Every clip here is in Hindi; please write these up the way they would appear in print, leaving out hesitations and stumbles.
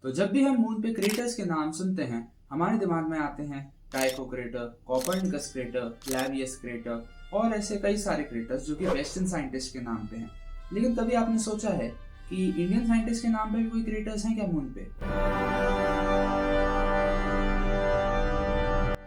तो जब भी हम मून पे क्रेटर्स के नाम सुनते हैं हमारे दिमाग में आते हैं टाइको क्रेटर, कोपर्निकस क्रेटर, क्लैवियस क्रेटर और ऐसे कई सारे क्रेटर्स जो कि वेस्टर्न साइंटिस्ट के नाम पे हैं। लेकिन कभी आपने सोचा है कि इंडियन साइंटिस्ट के नाम पे भी कोई क्रेटर्स हैं क्या मून पे?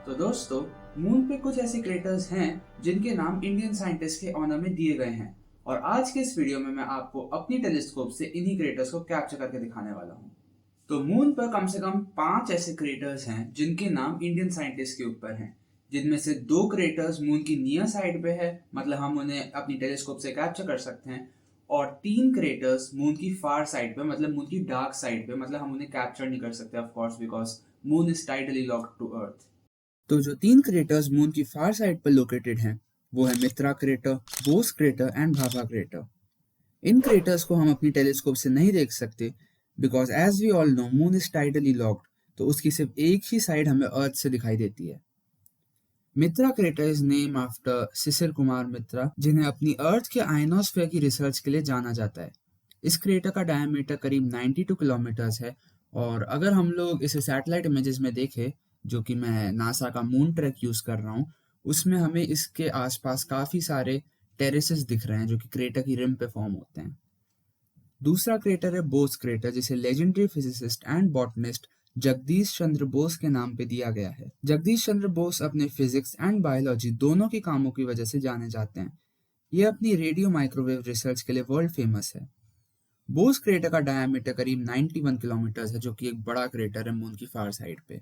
तो दोस्तों, मून पे कुछ ऐसे क्रेटर्स हैं जिनके नाम इंडियन साइंटिस्ट के ऑनर में दिए गए हैं और आज के इस वीडियो में मैं आपको अपनी टेलीस्कोप से इन्हीं क्रेटर्स को कैप्चर करके दिखाने वाला हूँ। तो मून पर कम से कम 5 ऐसे क्रेटर्स हैं जिनके नाम इंडियन साइंटिस्ट के ऊपर हैं, जिनमें से 2 क्रेटर्स मून की नियर साइड पे है, मतलब हम उन्हें अपनी टेलीस्कोप से कैप्चर कर सकते हैं, और 3 क्रेटर्स मून की फार साइड पे, मतलब मून की डार्क साइड पे, मतलब हम उन्हें कैप्चर नहीं कर सकते of course because moon is tidally locked to earth. तो जो 3 क्रेटर्स मून की फार साइड पर लोकेटेड हैं वो है Mitra crater, Bose crater and Bhabha crater. इन क्रेटर्स को हम अपनी टेलीस्कोप से नहीं देख सकते because as we all know moon is tidally locked, तो उसकी सिर्फ एक ही साइड हमें अर्थ से दिखाई देती है। Mitra crater is name after Shishir Kumar मित्रा, जिन्हें अपनी अर्थ के आयनोस्फीयर की रिसर्च के लिए जाना जाता है। इस क्रेटर का डायमीटर करीब 92 किलोमीटर्स है और अगर हम लोग इसे सैटेलाइट इमेजेस में देखें, जो कि मैं नासा का मून ट्रैक यूज कर रहा हूँ, उसमें हमें इसके आसपास काफी सारे टेरेसेस दिख रहे हैं जो कि क्रेटर की रिम पे फॉर्म होते हैं। दूसरा क्रेटर है बोस क्रेटर, जिसे legendary physicist and botanist Jagdish Chandra Bose के नाम पे दिया गया है। जगदीश चंद्र बोस अपने फिजिक्स एंड बायोलॉजी दोनों के कामों की वजह से जाने जाते हैं। ये अपनी रेडियो माइक्रोवेव रिसर्च के लिए वर्ल्ड फेमस है। बोस क्रेटर का डायमीटर करीब 91 किलोमीटर है, जो कि एक बड़ा क्रेटर है मून की फार साइड पे।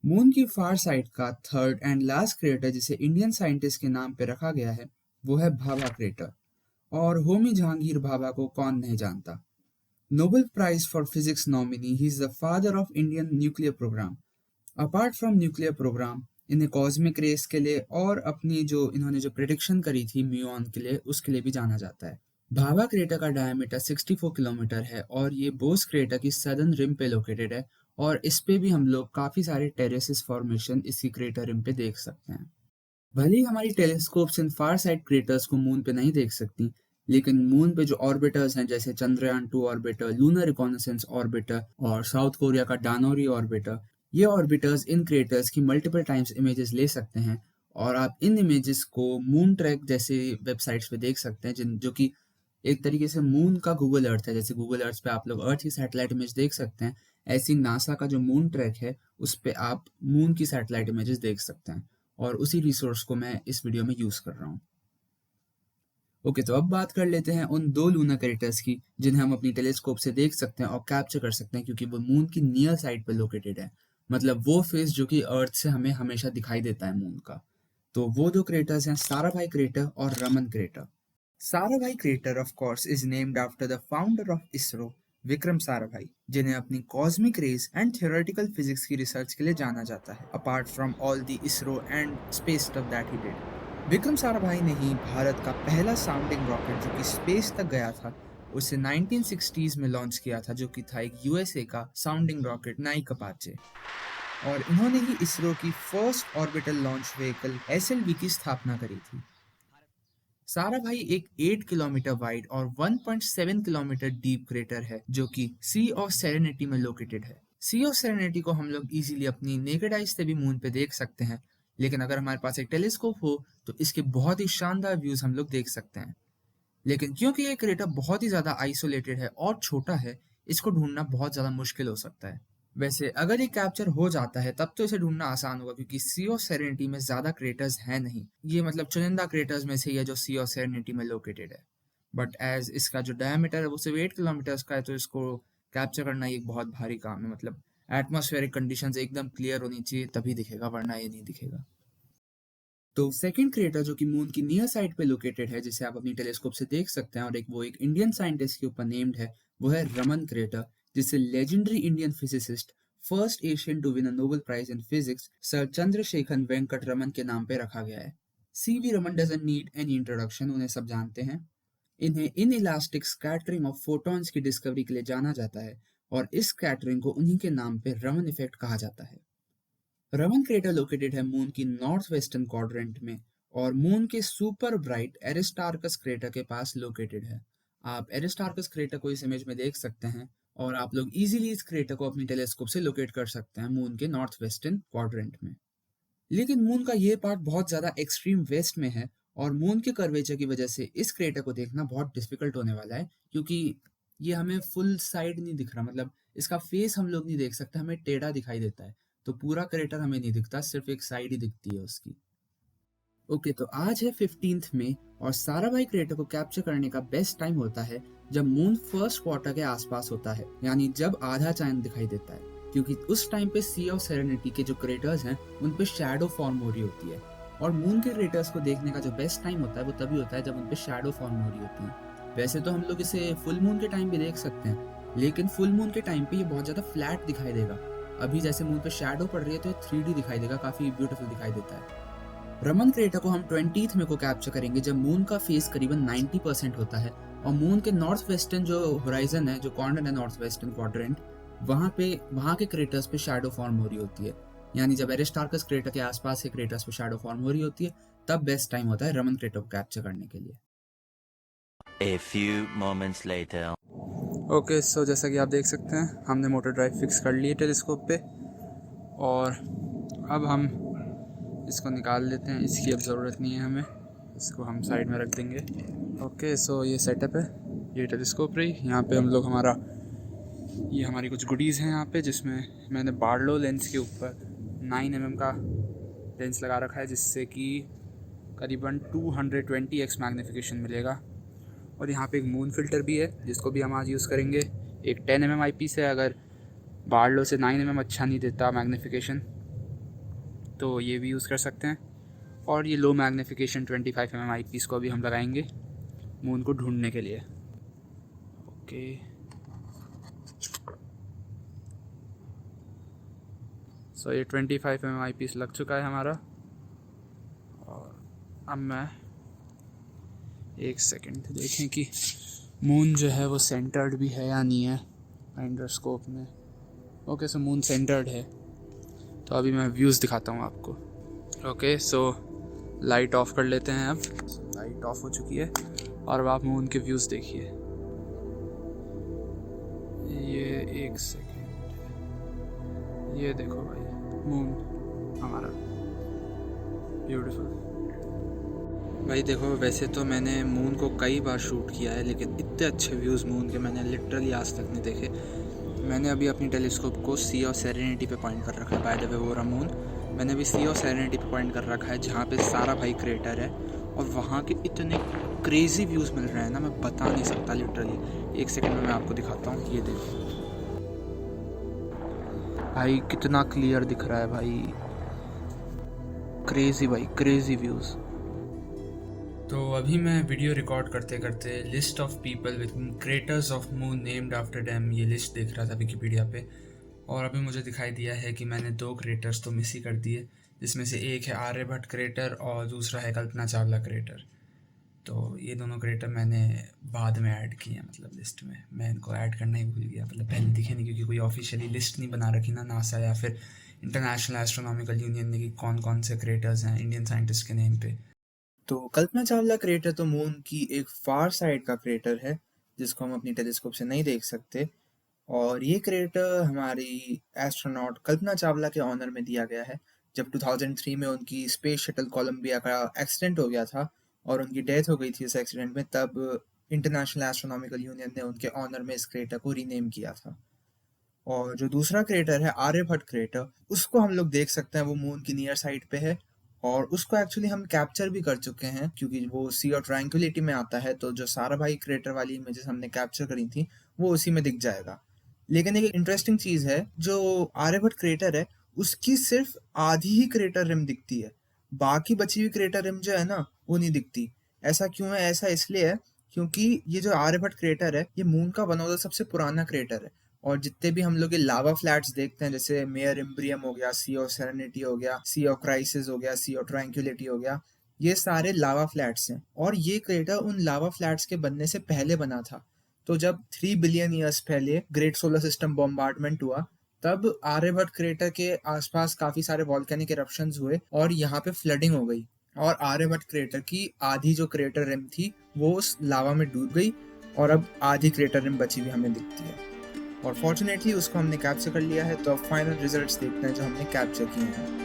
मून की फार साइड का थर्ड एंड लास्ट क्रेटर जिसे इंडियन साइंटिस्ट के नाम पे रखा गया है वो है भाभा क्रेटर। और होमी जहांगीर भाभा को कौन नहीं जानता। Nobel prize for physics nominee, he is the father of Indian nuclear program. Apart from nuclear program, इन्हें कॉस्मिक रेस के लिए और अपनी जो इन्होंने जो प्रेडिक्शन करी थी म्यूऑन के लिए, उसके लिए भी जाना जाता है। भाभा क्रेटर का डायमीटर 64 किलोमीटर है और ये बोस क्रेटर की सदर्न रिम पे लोकेटेड है और इस पे भी हम लोग काफी सारे टेरेसिस फॉर्मेशन इसी क्रेटर रिम पे देख सकते हैं। भले ही हमारी टेलीस्कोप्स इन फार साइड क्रेटर्स को मून पे नहीं देख सकती, लेकिन मून पे जो ऑर्बिटर्स हैं जैसे Chandrayaan 2 orbiter, lunar reconnaissance orbiter और साउथ कोरिया का डानोरी ऑर्बिटर, ये ऑर्बिटर्स इन क्रेटर्स की मल्टीपल टाइम्स इमेजेस ले सकते हैं और आप इन इमेजेस को मून ट्रैक जैसे वेबसाइट्स पे देख सकते हैं, जिन जो कि एक तरीके से मून का गूगल अर्थ है। जैसे गूगल अर्थ पे आप लोग अर्थ की सैटेलाइट इमेज देख सकते हैं, ऐसी नासा का जो मून ट्रैक है उस पे आप मून की सैटेलाइट इमेजेस देख सकते हैं और उसी रिसोर्स को मैं इस वीडियो में यूज कर रहा हूँ। ओके, तो अब बात कर लेते हैं उन 2 लूनर क्रेटर्स की जिन्हें हम अपनी टेलीस्कोप से देख सकते हैं और कैप्चर कर सकते हैं, क्योंकि वो मून की नियर साइड पर लोकेटेड है, मतलब वो फेस जो कि अर्थ से हमें हमेशा दिखाई देता है मून का। तो वो 2 क्रेटर्स हैं साराभाई क्रेटर और Raman crater. Sarabhai crater of course is named after the founder of ISRO, Vikram Sarabhai, जिन्हें अपनी cosmic rays and theoretical physics की रिसर्च के लिए जाना जाता है, apart from all the ISRO and space stuff that he did. Vikram Sarabhai ने ही भारत का पहला साउंडिंग रॉकेट जो कि स्पेस तक गया था उसे 1960s में लॉन्च किया था, जो कि था एक यूएसए का साउंडिंग रॉकेट नाइक अपाचे। और इन्होंने ही इसरो की first orbital launch vehicle SLV की स्थापना करी थी। साराभाई एक 8 किलोमीटर वाइड और 1.7 किलोमीटर डीप क्रेटर है जो कि सी ऑफ सेरेनिटी में लोकेटेड है। सी ऑफ सेरेनिटी को हम लोग इजीली अपनी नेकेड आइज से भी मून पे देख सकते हैं, लेकिन अगर हमारे पास एक टेलीस्कोप हो तो इसके बहुत ही शानदार व्यूज हम लोग देख सकते हैं। लेकिन क्योंकि ये क्रेटर बहुत ही ज्यादा आइसोलेटेड है और छोटा है, इसको ढूंढना बहुत ज्यादा मुश्किल हो सकता है। वैसे अगर ये कैप्चर हो जाता है तब तो इसे ढूंढना आसान होगा, क्योंकि सी ऑफ सेरेनिटी में ज्यादा क्रेटर्स हैं नहीं। ये मतलब चुनिंदा क्रेटर्स में से ही है जो सी ऑफ सेरेनिटी में लोकेटेड है। बट एज इसका जो डायमीटर है वो सिर्फ 8 किलोमीटर्स का है, तो इसको कैप्चर करना एक बहुत भारी काम है। मतलब एटमॉस्फेरिक कंडीशंस एकदम क्लियर होनी चाहिए तभी दिखेगा, वरना ये नहीं दिखेगा। तो सेकंड क्रेटर जो कि मून की नियर साइड पे लोकेटेड है, जिसे आप अपनी टेलीस्कोप से देख सकते हैं और एक इंडियन साइंटिस्ट के ऊपर नेम्ड है, वो है रमन क्रेटर, जिसे legendary Indian physicist, first Asian to win a Nobel prize in physics, sir Chandrasekhara Venkata Raman के नाम पे रखा गया है। CV Raman doesn't need any introduction, उन्हें सब जानते हैं। इन्हें inelastic scattering of photons की डिस्कवरी के लिए जाना जाता है और इस स्कैटरिंग को उन्हीं के नाम पे रमन इफेक्ट कहा जाता है। रमन क्रेटर लोकेटेड है मून की नॉर्थ वेस्टर्न क्वाड्रेंट में और मून के सुपर ब्राइट एरिस्टार्कस क्रेटर के पास लोकेटेड है। आप एरिस्टार्कस क्रेटर को इस इमेज में देख सकते हैं और आप लोग इजीली इस क्रेटर को अपनी टेलीस्कोप से लोकेट कर सकते हैं मून के नॉर्थ वेस्टर्न क्वाड्रेंट में। लेकिन मून का ये पार्ट बहुत ज़्यादा एक्सट्रीम वेस्ट में है और मून के कर्वेचर की वजह से इस क्रेटर को देखना बहुत डिफिकल्ट होने वाला है, क्योंकि ये हमें फुल साइड नहीं दिख रहा, मतलब इसका फेस हम लोग नहीं देख सकते, हमें टेढ़ा दिखाई देता है। तो पूरा क्रेटर हमें नहीं दिखता, सिर्फ एक साइड ही दिखती है उसकी। ओके, तो आज है 15 मई और साराभाई क्रेटर को कैप्चर करने का बेस्ट टाइम होता है जब मून फर्स्ट क्वार्टर के आसपास होता है, यानी जब आधा चांद दिखाई देता है, क्योंकि उस टाइम पे सी ऑफ सेरेनिटी के जो क्रेटर्स हैं उन पे शैडो फॉर्म हो रही होती है। और मून के क्रेटर्स को देखने का जो बेस्ट टाइम होता है वो तभी होता है जब उन पे शैडो फॉर्म हो रही होती है। वैसे तो हम लोग इसे फुल मून के टाइम भी देख सकते हैं, लेकिन फुल मून के टाइम पे ये बहुत ज़्यादा फ्लैट दिखाई देगा। अभी जैसे मून पे शैडो पड़ रही है तो ये 3D दिखाई देगा, काफ़ी ब्यूटीफुल दिखाई देता है। रमन क्रेटर को हम 20th में को कैप्चर करेंगे जब मून का फेस करीबन 90% होता है और मून के नॉर्थ वेस्टर्न जो होराइजन है, जो कॉर्नर है नॉर्थ वेस्टर्न क्वाड्रेंट, वहाँ के क्रेटर्स पे शैडो फॉर्म हो रही होती है। यानी जब एरिस्टार्कस क्रेटर के आसपास के क्रेटर्स पे शैडो फॉर्म हो रही होती है, तब बेस्ट टाइम होता है रमन क्रेटर को कैप्चर करने के लिए। A few moments later. Okay, so जैसा कि आप देख सकते हैं हमने मोटर ड्राइव फिक्स कर ली है टेलीस्कोप पे और अब हम इसको निकाल लेते हैं, इसकी अब ज़रूरत नहीं है हमें, इसको हम साइड में रख देंगे। ओके, सो ये सेटअप है, ये टेलीस्कोप रही। यहाँ पे हम लोग ये हमारी कुछ गुडीज़ हैं यहाँ पे, जिसमें मैंने बार्लो लेंस के ऊपर 9 mm का लेंस लगा रखा है, जिससे कि करीबन 220x मैग्नीफिकेशन मिलेगा। और यहाँ पे एक मून फ़िल्टर भी है जिसको भी हम आज यूज़ करेंगे। एक 10 mm आईपीस है, अगर बार्लो से 9 mm अच्छा नहीं देता मैग्नीफिकेशन तो ये भी यूज़ कर सकते हैं। और ये लो मैग्नीफिकेशन 25 mm आईपीस को भी हम लगाएंगे मून को ढूंढने के लिए। ओके, सो ये 25 mm आईपीस लग चुका है हमारा। और अब मैं एक सेकंड देखें कि मून जो है वो सेंटर्ड भी है या नहीं है फाइंडरस्कोप में। ओके, सो मून सेंटर्ड है, तो अभी मैं व्यूज़ दिखाता हूँ आपको। ओके, सो लाइट ऑफ कर लेते हैं। अब लाइट ऑफ हो चुकी है और अब आप मून के व्यूज़ देखिए। ये एक सेकंड, ये देखो भाई मून हमारा ब्यूटीफुल। भाई देखो, वैसे तो मैंने मून को कई बार शूट किया है, लेकिन इतने अच्छे व्यूज़ मून के मैंने लिटरली आज तक नहीं देखे। मैंने अभी अपनी टेलीस्कोप को सी ऑफ सेरेनिटी पे पॉइंट कर रखा है। बाय द वे वो रहा मून, मैंने अभी सी ऑफ सेरेनिटी पे पॉइंट कर रखा है जहाँ पे साराभाई क्रेटर है, और वहाँ के इतने क्रेजी व्यूज़ मिल रहे हैं ना, मैं बता नहीं सकता लिटरली। एक सेकंड में मैं आपको दिखाता हूँ। ये देखो भाई, कितना क्लियर दिख रहा है भाई, क्रेजी भाई, क्रेजी व्यूज़। तो अभी मैं वीडियो रिकॉर्ड करते करते list of people with craters of moon named after dam ये लिस्ट देख रहा था विकिपीडिया पे, और अभी मुझे दिखाई दिया है कि मैंने 2 क्रेटर्स तो मिस ही कर दिए, जिसमें से एक है आर्यभट्ट क्रेटर और दूसरा है कल्पना चावला क्रेटर। तो ये दोनों क्रेटर मैंने बाद में ऐड किए हैं, मतलब लिस्ट में मैं इनको ऐड करना ही भूल गया, मतलब पहले दिखे नहीं, क्योंकि कोई ऑफिशियली लिस्ट नहीं बना रखी ना नासा या फिर इंटरनेशनल एस्ट्रोनॉमिकल यूनियन ने कि कौन कौन से क्रेटर्स हैं इंडियन साइंटिस्ट के नेम पे। तो कल्पना चावला क्रेटर तो मून की एक फार साइड का क्रेटर है जिसको हम अपनी टेलीस्कोप से नहीं देख सकते, और ये क्रेटर हमारी एस्ट्रोनॉट कल्पना चावला के ऑनर में दिया गया है। जब 2003 में उनकी स्पेस शटल कोलंबिया का एक्सीडेंट हो गया था और उनकी डेथ हो गई थी इस एक्सीडेंट में, तब इंटरनेशनल एस्ट्रोनॉमिकल यूनियन ने उनके ऑनर में इस क्रेटर को रीनेम किया था। और जो दूसरा क्रेटर है आर्यभट्ट क्रेटर, उसको हम लोग देख सकते हैं, वो मून की नियर साइड पे है, और उसको एक्चुअली हम कैप्चर भी कर चुके हैं क्योंकि वो सी और ट्रायंगुलिटी में आता है। तो जो साराभाई क्रेटर वाली इमेजेस हमने कैप्चर करी थी वो उसी में दिख जाएगा। लेकिन एक इंटरेस्टिंग चीज है, जो आर्यभट्ट क्रेटर है उसकी सिर्फ आधी ही क्रेटर रिम दिखती है, बाकी बची हुई क्रेटर रिम जो है ना वो नहीं दिखती। ऐसा क्यों है? ऐसा इसलिए है क्योंकि ये जो आर्यभट्ट क्रेटर है ये मून का वन ऑफ द सबसे पुराना क्रेटर है, और जितने भी हम लोग ये लावा फ्लैट्स देखते हैं, जैसे मेयर इम्ब्रियम हो गया, सी ऑफ सेरेनिटी हो गया, सी ऑफ क्राइसिस हो गया, सी ऑफ ट्रैंक्विलिटी हो गया, ये सारे लावा फ्लैट्स हैं, और ये क्रेटर उन लावा फ्लैट्स के बनने से पहले बना था। तो जब 3 बिलियन ईयर्स पहले ग्रेट सोलर सिस्टम बॉम्बार्डमेंट हुआ, तब आर्यभट्ट क्रेटर के आसपास काफी सारे वॉल्केनिक इरप्शंस हुए और यहाँ पे फ्लडिंग हो गई, और आर्यभट्ट क्रेटर की आधी जो क्रेटर रिम थी वो उस लावा में डूब गई, और अब आधी क्रेटर रिम बची हुई हमें दिखती है। और फॉर्चुनेटली उसको हमने कैप्चर कर लिया है। तो अब फाइनल रिजल्ट्स देखते हैं जो हमने कैप्चर किए हैं।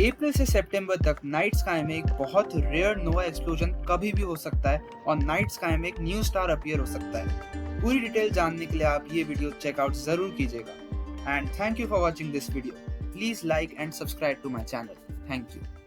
अप्रैल से सितंबर तक नाइट स्काई में एक बहुत रेयर नोवा एक्सप्लोजन कभी भी हो सकता है और नाइट स्काई में एक न्यू स्टार अपीयर हो सकता है। पूरी डिटेल जानने के लिए आप ये वीडियो चेकआउट जरूर कीजिएगा। And thank you for watching this video. Please like and subscribe to my channel. Thank you.